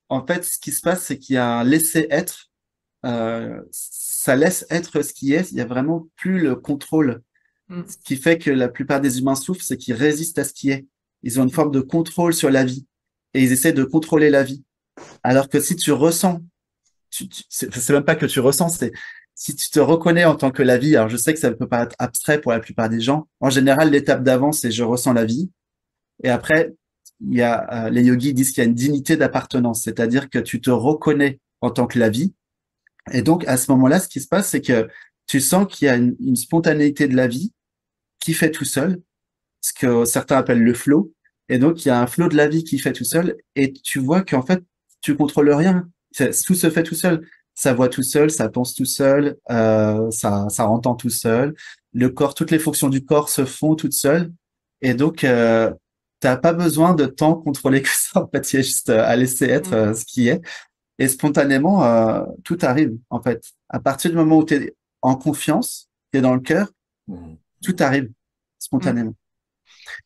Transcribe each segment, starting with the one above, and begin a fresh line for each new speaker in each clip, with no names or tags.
En fait, ce qui se passe, c'est qu'il y a un laisser-être. Ça laisse être ce qui est. Il y a vraiment plus le contrôle.
Mm.
Ce qui fait que la plupart des humains souffrent, c'est qu'ils résistent à ce qui est. Ils ont une forme de contrôle sur la vie et ils essaient de contrôler la vie. Alors que si tu ressens, c'est même pas que tu ressens, c'est si tu te reconnais en tant que la vie. Alors je sais que ça peut paraître abstrait pour la plupart des gens. En général, l'étape d'avant, c'est je ressens la vie. Et après, il y a les yogis disent qu'il y a une dignité d'appartenance, c'est-à-dire que tu te reconnais en tant que la vie. Et donc à ce moment-là, ce qui se passe, c'est que tu sens qu'il y a une spontanéité de la vie qui fait tout seul, ce que certains appellent le flow. Et donc, il y a un flow de la vie qui fait tout seul, et tu vois qu'en fait, tu contrôles rien. Tout se fait tout seul. Ça voit tout seul, ça pense tout seul, ça entend tout seul. Le corps, toutes les fonctions du corps se font toutes seules. Et donc, t'as pas besoin de tant contrôler que ça. En fait, il y a juste à laisser être
Mm.
ce qui est. Et spontanément, tout arrive, en fait. À partir du moment où tu es en confiance, tu es dans le cœur,
Mhm.
tout arrive
Mm.
spontanément.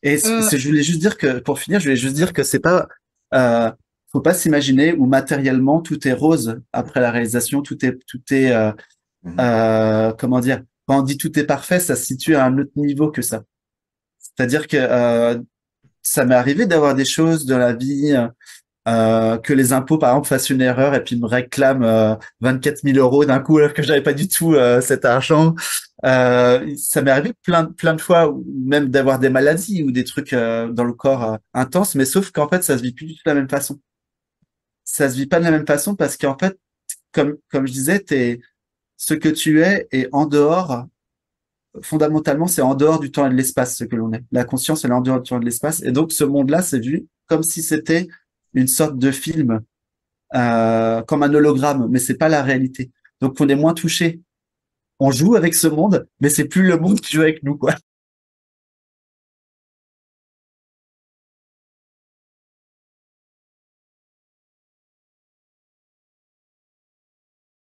Et
Euh,
je voulais juste dire que, pour finir, je voulais juste dire que c'est pas, euh, faut pas s'imaginer où matériellement tout est rose après la réalisation, tout est,
Mhm.
comment dire, quand on dit tout est parfait, ça se situe à un autre niveau que ça. C'est-à-dire que ça m'est arrivé d'avoir des choses dans la vie, que les impôts, par exemple, fassent une erreur et puis me réclament 24 000 euros d'un coup alors que j'avais pas du tout cet argent. Ça m'est arrivé plein de fois, ou même d'avoir des maladies ou des trucs dans le corps intenses, mais sauf qu'en fait, ça se vit plus du tout de la même façon. Ça se vit pas de la même façon parce qu'en fait, comme je disais, ce que tu es est en dehors, fondamentalement, c'est en dehors du temps et de l'espace, ce que l'on est. La conscience, elle est en dehors du temps et de l'espace. Et donc, ce monde-là, c'est vu comme si c'était une sorte de film, comme un hologramme, mais c'est pas la réalité. Donc, on est moins touché. On joue avec ce monde, mais c'est plus le monde qui joue avec nous, quoi.